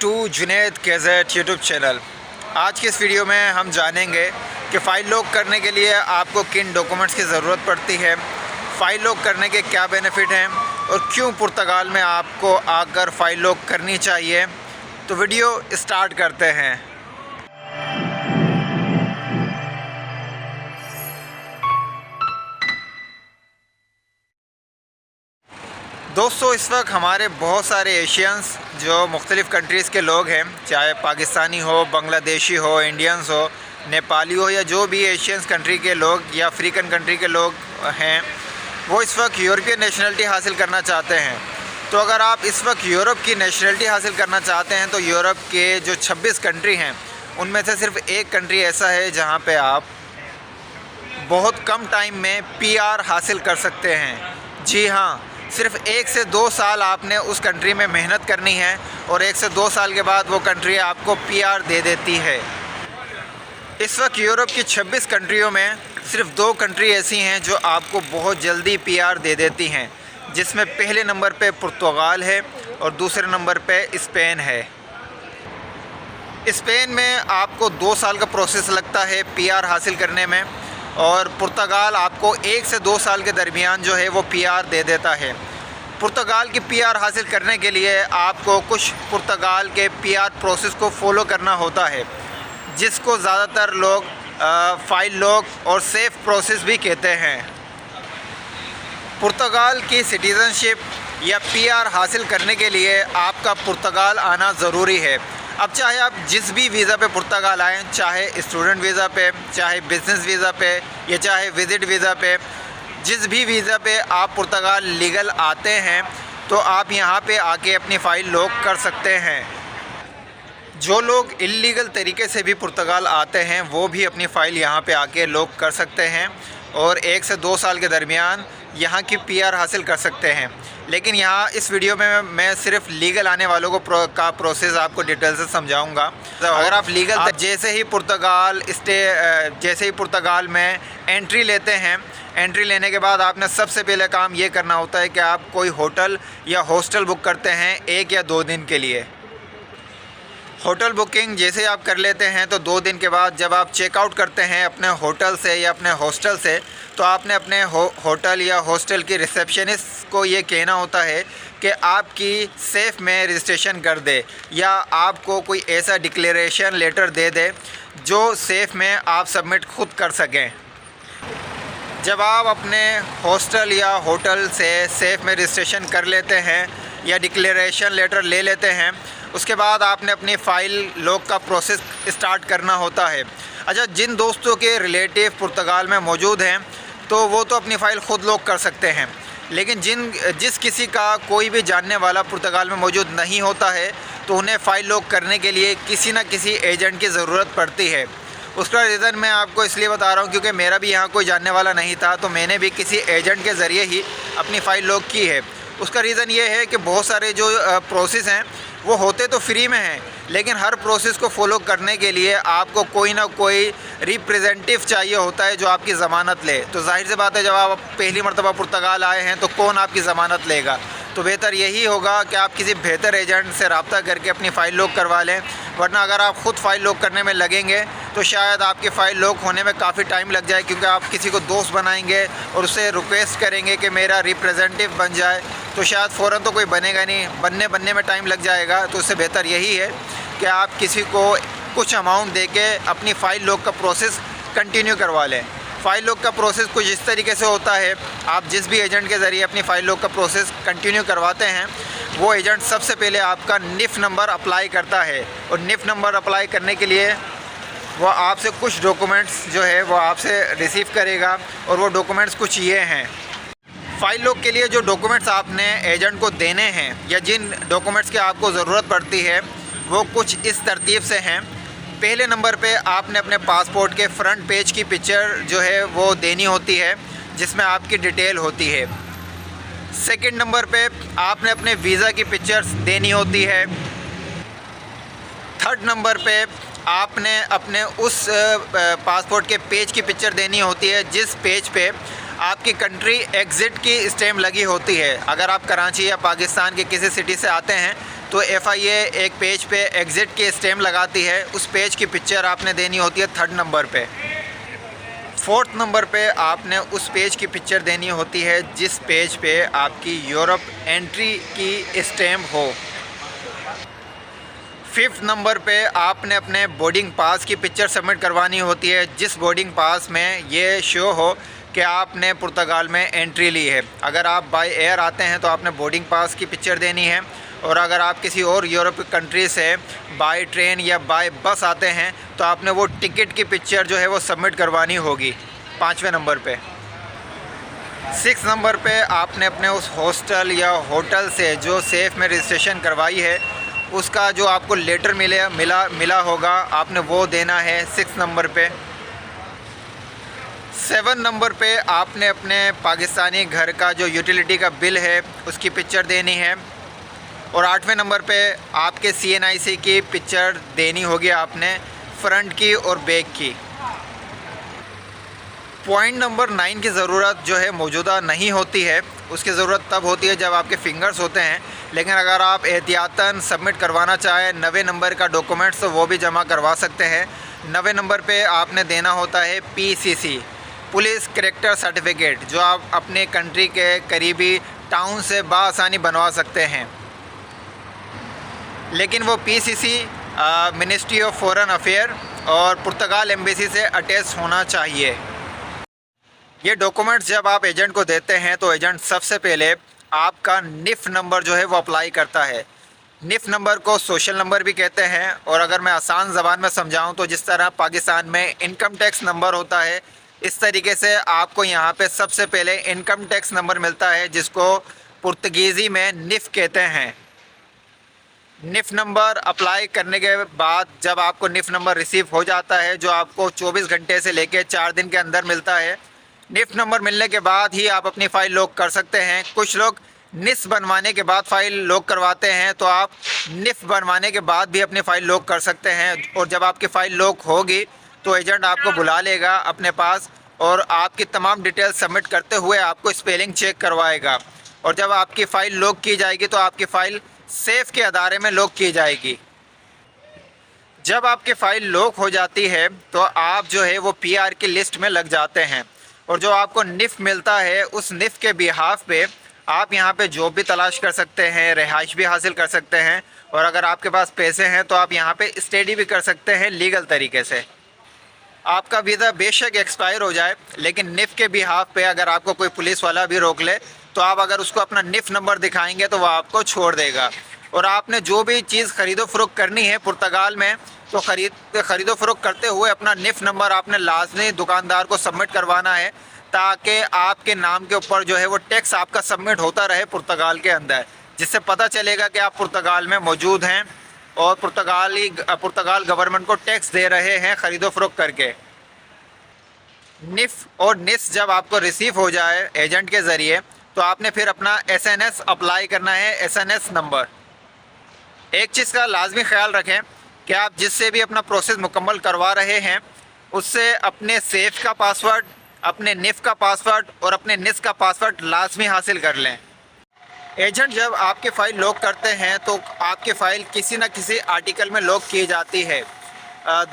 To Junaid gazette YouTube channel. आज की इस वीडियो में हम जानेंगे कि फ़ाइल लॉक करने के लिए आपको किन डॉक्यूमेंट्स की ज़रूरत पड़ती है, फ़ाइल लॉक करने के क्या बेनिफिट हैं और क्यों पुर्तगाल में आपको आकर फ़ाइल लॉक करनी चाहिए। तो वीडियो स्टार्ट करते हैं। दोस्तों, इस वक्त हमारे बहुत सारे एशियंस जो मुख्तलिफ़ कंट्रीज़ के लोग हैं, चाहे पाकिस्तानी हो, बांग्लादेशी हो, इंडियंस हो, नेपाली हो या जो भी एशियंस कंट्री के लोग या अफ्रीकन कंट्री के लोग हैं, वो इस वक्त यूरोपियन नेशनलिटी हासिल करना चाहते हैं। तो अगर आप इस वक्त यूरोप की नेशनलिटी हासिल करना चाहते हैं तो यूरोप के जो 26 कंट्री हैं उनमें से सिर्फ़ एक कंट्री ऐसा है जहाँ पर आप बहुत कम टाइम में PR हासिल कर सकते हैं। जी हाँ, सिर्फ़ 1 से 2 साल आपने उस कंट्री में मेहनत करनी है और 1 से 2 साल के बाद वो कंट्री आपको PR दे देती है। इस वक्त यूरोप की 26 कंट्रियों में सिर्फ़ 2 कंट्री ऐसी हैं जो आपको बहुत जल्दी PR दे देती हैं, जिसमें पहले नंबर पे पुर्तगाल है और दूसरे नंबर पे स्पेन है। स्पेन में आपको 2 साल का प्रोसेस लगता है PR हासिल करने में और पुर्तगाल आपको 1 से 2 साल के दरमियान जो है वो PR दे देता है। पुर्तगाल की PR हासिल करने के लिए आपको कुछ पुर्तगाल के PR प्रोसेस को फॉलो करना होता है, जिसको ज़्यादातर लोग फ़ाइल लॉक और सेफ़ प्रोसेस भी कहते हैं। पुर्तगाल की सिटीज़नशिप या PR हासिल करने के लिए आपका पुर्तगाल आना ज़रूरी है। अब चाहे आप जिस भी वीज़ा पे पुर्तगाल आएँ, चाहे स्टूडेंट वीज़ा पे, चाहे बिज़नेस वीज़ा पे या चाहे विज़िट वीज़ा पे, जिस भी वीज़ा पे आप पुर्तगाल लीगल आते हैं तो आप यहाँ पे आके अपनी फ़ाइल लॉक कर सकते हैं। जो लोग इल्लीगल तरीके से भी पुर्तगाल आते हैं वो भी अपनी फ़ाइल यहाँ पे आके लॉक कर सकते हैं और 1 से 2 साल के दरमियान यहाँ की PR हासिल कर सकते हैं। लेकिन यहाँ इस वीडियो में मैं सिर्फ लीगल आने वालों को का प्रोसेस आपको डिटेल से समझाऊंगा। तो अगर आप लीगल जैसे ही पुर्तगाल में एंट्री लेते हैं, एंट्री लेने के बाद आपने सबसे पहले काम ये करना होता है कि आप कोई होटल या हॉस्टल बुक करते हैं 1 या 2 दिन के लिए। होटल बुकिंग जैसे आप कर लेते हैं तो 2 दिन के बाद जब आप चेकआउट करते हैं अपने होटल से या अपने हॉस्टल से, तो आपने अपने होटल या हॉस्टल की रिसेप्शनिस्ट को ये कहना होता है कि आपकी सेफ़ में रजिस्ट्रेशन कर दे या आपको कोई ऐसा डिक्लेरेशन लेटर दे दे जो सेफ़ में आप सबमिट खुद कर सकें। जब आप अपने हॉस्टल या होटल से सेफ़ में रजिस्ट्रेशन कर लेते हैं या डिक्लेरेशन लेटर ले लेते हैं, उसके बाद आपने अपनी फ़ाइल लॉक का प्रोसेस स्टार्ट करना होता है। अच्छा, जिन दोस्तों के रिलेटिव पुर्तगाल में मौजूद हैं तो वो तो अपनी फ़ाइल ख़ुद लॉक कर सकते हैं, लेकिन जिस किसी का कोई भी जानने वाला पुर्तगाल में मौजूद नहीं होता है तो उन्हें फ़ाइल लॉक करने के लिए किसी न किसी एजेंट की ज़रूरत पड़ती है। उसका रीज़न मैं आपको इसलिए बता रहा हूँ क्योंकि मेरा भी यहाँ कोई जानने वाला नहीं था, तो मैंने भी किसी एजेंट के ज़रिए ही अपनी फ़ाइल लॉक की है। उसका रीज़न ये है कि बहुत सारे जो प्रोसेस हैं वो होते तो फ्री में हैं, लेकिन हर प्रोसेस को फॉलो करने के लिए आपको कोई ना कोई रिप्रेजेंटेटिव चाहिए होता है जो आपकी ज़मानत ले। तो जाहिर सी बात है, जब आप पहली मरतबा पुर्तगाल आए हैं तो कौन आपकी ज़मानत लेगा। तो बेहतर यही होगा कि आप किसी बेहतर एजेंट से रब्ता करके अपनी फ़ाइल लॉक करवा लें, वरना अगर आप ख़ुद फ़ाइल लॉक करने में लगेंगे तो शायद आपकी फ़ाइल लॉक होने में काफ़ी टाइम लग जाए, क्योंकि आप किसी को दोस्त बनाएंगे और उससे रिक्वेस्ट करेंगे कि मेरा रिप्रेजेंटेटिव बन जाए, तो शायद फ़ौरन तो कोई बनेगा नहीं, बनने में टाइम लग जाएगा। तो उससे बेहतर यही है कि आप किसी को कुछ अमाउंट दे के अपनी फ़ाइल लॉक का प्रोसेस कंटिन्यू करवा लें। फ़ाइल लॉक का प्रोसेस कुछ इस तरीके से होता है, आप जिस भी एजेंट के ज़रिए अपनी फ़ाइल लॉक का प्रोसेस कंटिन्यू करवाते हैं वो एजेंट सबसे पहले आपका NIF नंबर अप्लाई करता है और NIF नंबर अप्लाई करने के लिए वो आपसे कुछ डॉक्यूमेंट्स जो है वो आपसे रिसीव करेगा और वो डॉक्यूमेंट्स कुछ ये हैं। फ़ाइल लॉक के लिए जो डॉक्यूमेंट्स आपने एजेंट को देने हैं या जिन डॉक्यूमेंट्स की आपको ज़रूरत पड़ती है वो कुछ इस तरतीब से हैं। पहले नंबर पे आपने अपने पासपोर्ट के फ्रंट पेज की पिक्चर जो है वो देनी होती है, जिसमें आपकी डिटेल होती है। सेकंड नंबर पे आपने अपने वीज़ा की पिक्चर्स देनी होती है। थर्ड नंबर पे आपने अपने उस पासपोर्ट के पेज की पिक्चर देनी होती है जिस पेज पे आपकी कंट्री एग्ज़िट की स्टैम्प लगी होती है। अगर आप कराची या पाकिस्तान के किसी सिटी से आते हैं तो FIA एक पेज पे एग्ज़िट की स्टैम्प लगाती है, उस पेज की पिक्चर आपने देनी होती है 3rd नंबर पे। 4th नंबर पे आपने उस पेज की पिक्चर देनी होती है जिस पेज पे आपकी यूरोप एंट्री की स्टैम्प हो। 5th नंबर पे आपने अपने बोर्डिंग पास की पिक्चर सबमिट करवानी होती है जिस बोर्डिंग पास में ये शो हो कि आपने पुर्तगाल में एंट्री ली है। अगर आप बाय एयर आते हैं तो आपने बोर्डिंग पास की पिक्चर देनी है, और अगर आप किसी और यूरोप कंट्री से बाय ट्रेन या बाय बस आते हैं तो आपने वो टिकट की पिक्चर जो है वो सबमिट करवानी होगी 5वें नंबर पे। 6 नंबर पे आपने अपने उस हॉस्टल या होटल से जो सेफ़ में रजिस्ट्रेशन करवाई है उसका जो आपको लेटर मिला होगा, आपने वो देना है 6 नंबर पे। 7 नंबर पे आपने अपने पाकिस्तानी घर का जो यूटिलिटी का बिल है उसकी पिक्चर देनी है, और 8वें नंबर पे आपके CNIC की पिक्चर देनी होगी आपने, फ्रंट की और बैक की। पॉइंट नंबर 9 की ज़रूरत जो है मौजूदा नहीं होती है, उसकी ज़रूरत तब होती है जब आपके फिंगर्स होते हैं, लेकिन अगर आप एहतियातन सबमिट करवाना चाहें 90 नंबर का डॉक्यूमेंट्स तो वो भी जमा करवा सकते हैं। 90 नंबर पे आपने देना होता है PCC, पुलिस कैरेक्टर सर्टिफिकेट, जो आप अपने कंट्री के करीबी टाउन से बआसानी बनवा सकते हैं, लेकिन वो PCC ministry of foreign affair और पुर्तगाल एम्बेसी से अटैच होना चाहिए। ये डॉक्यूमेंट्स जब आप एजेंट को देते हैं तो एजेंट सबसे पहले आपका NIF नंबर जो है वो अप्लाई करता है। NIF नंबर को सोशल नंबर भी कहते हैं, और अगर मैं आसान ज़बान में समझाऊं तो जिस तरह पाकिस्तान में इनकम टैक्स नंबर होता है, इस तरीके से आपको यहाँ पे सबसे पहले इनकम टैक्स नंबर मिलता है जिसको पुर्तगीज़ी में NIF कहते हैं। NIF नंबर अप्लाई करने के बाद जब आपको NIF नंबर रिसीव हो जाता है, जो आपको 24 घंटे से लेकर 4 दिन के अंदर मिलता है, NIF नंबर मिलने के बाद ही आप अपनी फ़ाइल लॉक कर सकते हैं। कुछ लोग NIF बनवाने के बाद फ़ाइल लॉक करवाते हैं, तो आप NIF बनवाने के बाद भी अपनी फ़ाइल लॉक कर सकते हैं, और जब आपकी फ़ाइल लॉक होगी तो एजेंट आपको बुला लेगा अपने पास और आपकी तमाम डिटेल सबमिट करते हुए आपको स्पेलिंग चेक करवाएगा, और जब आपकी फ़ाइल लॉक की जाएगी तो आपकी फ़ाइल सेफ़ के अदारे में लॉक की जाएगी। जब आपकी फ़ाइल लॉक हो जाती है तो आप जो है वो PR की लिस्ट में लग जाते हैं, और जो आपको NIF मिलता है उस NIF के बिहाफ पे आप यहाँ पे जॉब भी तलाश कर सकते हैं, रिहाइश भी हासिल कर सकते हैं, और अगर आपके पास पैसे हैं तो आप यहाँ पे स्टडी भी कर सकते हैं लीगल तरीके से। आपका वीज़ा बेशक एक्सपायर हो जाए, लेकिन NIF के बिहाफ पे अगर आपको कोई पुलिस वाला भी रोक ले तो आप अगर उसको अपना NIF नंबर दिखाएंगे तो वह आपको छोड़ देगा। और आपने जो भी चीज़ ख़रीदो फ़रोख्त करनी है पुर्तगाल में, तो ख़रीदो फ़रोख्त करते हुए अपना NIF नंबर आपने लाजमी दुकानदार को सबमिट करवाना है, ताकि आपके नाम के ऊपर जो है वो टैक्स आपका सबमिट होता रहे पुर्तगाल के अंदर, जिससे पता चलेगा कि आप पुर्तगाल में मौजूद हैं और पुर्तगाल गवर्नमेंट को टैक्स दे रहे हैं ख़रीदो फ़रोख्त करके। NIF और NIS जब आपको रिसीव हो जाए एजेंट के ज़रिए, तो आपने फिर अपना SNS अप्लाई करना है, SNS नंबर। एक चीज़ का लाजमी ख्याल रखें कि आप जिससे भी अपना प्रोसेस मुकम्मल करवा रहे हैं उससे अपने सेफ़ का पासवर्ड, अपने NIF का पासवर्ड और अपने NIS का पासवर्ड लाजमी हासिल कर लें। एजेंट जब आपकी फ़ाइल लॉक करते हैं तो आपकी फ़ाइल किसी न किसी आर्टिकल में लॉक की जाती है।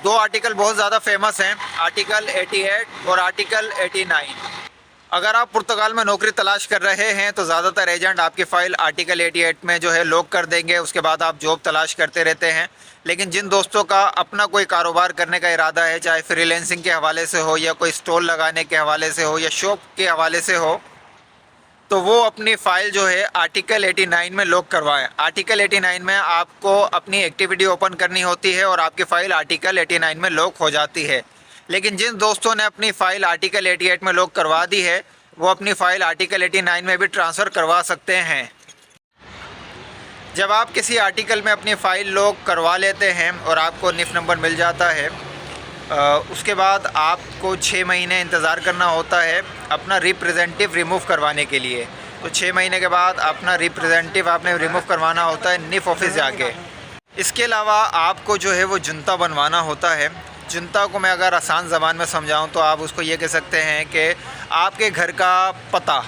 2 आर्टिकल बहुत ज़्यादा फेमस हैं, आर्टिकल 88 और आर्टिकल 89। अगर आप पुर्तगाल में नौकरी तलाश कर रहे हैं तो ज़्यादातर एजेंट आपकी फ़ाइल आर्टिकल 88 में जो है लॉक कर देंगे, उसके बाद आप जॉब तलाश करते रहते हैं। लेकिन जिन दोस्तों का अपना कोई कारोबार करने का इरादा है, चाहे फ्रीलांसिंग के हवाले से हो या कोई स्टॉल लगाने के हवाले से हो या शॉप के हवाले से हो, तो वो अपनी फ़ाइल जो है आर्टिकल 89 में लॉक करवाएं। आर्टिकल 89 में आपको अपनी एक्टिविटी ओपन करनी होती है और आपकी फ़ाइल आर्टिकल 89 में लॉक हो जाती है। लेकिन जिन दोस्तों ने अपनी फ़ाइल आर्टिकल 88 में लॉक करवा दी है, वो अपनी फ़ाइल आर्टिकल 89 में भी ट्रांसफ़र करवा सकते हैं। जब आप किसी आर्टिकल में अपनी फ़ाइल लॉक करवा लेते हैं और आपको NIF नंबर मिल जाता है, उसके बाद आपको 6 महीने इंतज़ार करना होता है अपना रिप्रेजेंटेटिव रिमूव करवाने के लिए। तो 6 महीने के बाद अपना रिप्रेजेंटेटिव आपने रिमूव करवाना होता है NIF ऑफिस जाके। इसके अलावा आपको जो है वो जुनता बनवाना होता है। जुनता को मैं अगर आसान ज़बान में समझाऊं तो आप उसको ये कह सकते हैं कि आपके घर का पता,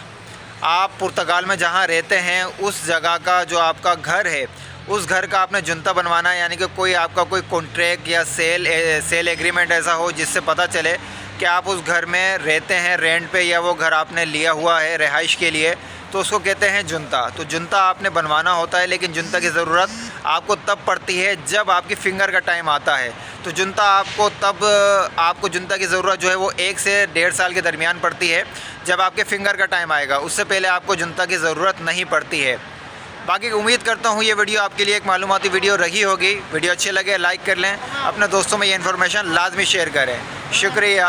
आप पुर्तगाल में जहां रहते हैं उस जगह का जो आपका घर है उस घर का आपने जुनता बनवाना है, यानी कि कोई आपका कोई कॉन्ट्रैक्ट या सेल एग्रीमेंट ऐसा हो जिससे पता चले कि आप उस घर में रहते हैं रेंट पे, या वो घर आपने लिया हुआ है रिहाइश के लिए, तो उसको कहते हैं जुनता। तो जुनता आपने बनवाना होता है, लेकिन जुनता की ज़रूरत आपको तब पड़ती है जब आपकी फ़िंगर का टाइम आता है। तो जुनता आपको जुनता की ज़रूरत जो है वो 1 से 1.5 साल के दरमियान पड़ती है, जब आपके फ़िंगर का टाइम आएगा। उससे पहले आपको जुनता की ज़रूरत नहीं पड़ती है। बाकी उम्मीद करता हूँ ये वीडियो आपके लिए एक मालूमाती वीडियो रही होगी। वीडियो अच्छे लगे लाइक कर लें, अपने दोस्तों में ये इन्फॉर्मेशन लाजमी शेयर करें। शुक्रिया।